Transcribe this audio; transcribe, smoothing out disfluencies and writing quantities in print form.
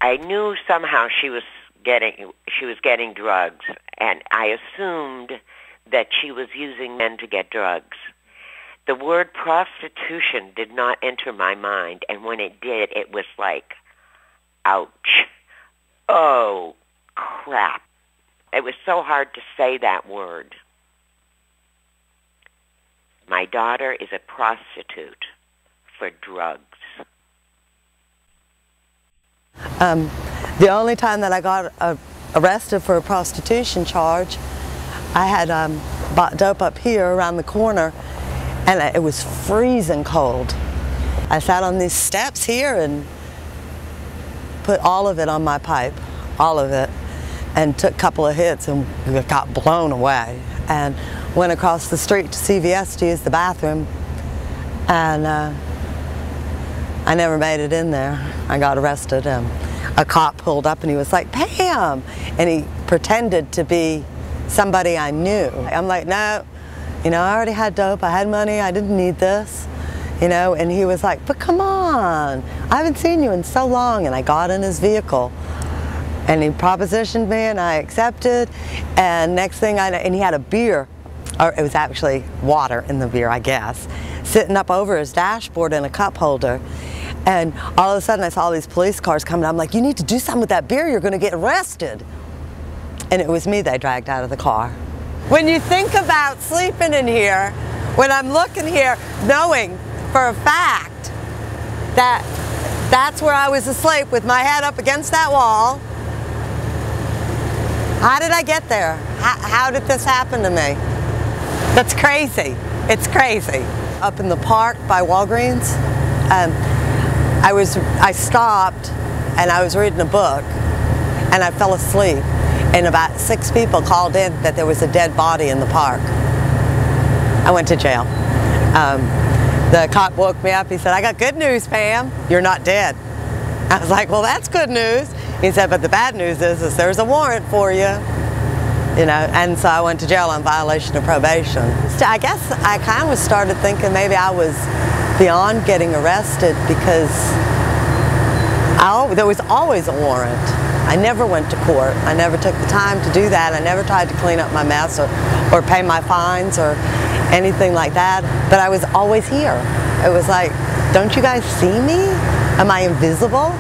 I knew somehow she was getting drugs, and I assumed that she was using men to get drugs. The word prostitution did not enter my mind, and when it did, it was like, ouch. Oh, crap. It was so hard to say that word. My daughter is a prostitute for drugs. The only time that I got arrested for a prostitution charge, I had bought dope up here around the corner, and it was freezing cold. I sat on these steps here and put all of it on my pipe, all of it, and took a couple of hits and got blown away. And went across the street to CVS to use the bathroom, and I never made it in there. I got arrested. A cop pulled up and he was like, "Pam!" And he pretended to be somebody I knew. I'm like, "No, I already had dope, I had money, I didn't need this." And he was like, "But come on, I haven't seen you in so long." And I got in his vehicle and he propositioned me and I accepted, and next thing I know, and he had a beer, or it was actually water in the beer, I guess, sitting up over his dashboard in a cup holder. And all of a sudden I saw all these police cars coming. I'm like, "You need to do something with that beer, you're going to get arrested." And it was me they dragged out of the car. When you think about sleeping in here, when I'm looking here, knowing for a fact that that's where I was asleep with my head up against that wall, how did I get there? How did this happen to me? That's crazy. It's crazy. Up in the park by Walgreens, I stopped and I was reading a book and I fell asleep, and about 6 people called in that there was a dead body in the park. I went to jail. The cop woke me up. He said, "I got good news, Pam. You're not dead." I was like, "Well, that's good news." He said, "But the bad news is there's a warrant for you." And so I went to jail on violation of probation. I guess I kind of started thinking maybe I was beyond getting arrested, because there was always a warrant. I never went to court. I never took the time to do that. I never tried to clean up my mess or pay my fines or anything like that. But I was always here. It was like, don't you guys see me? Am I invisible?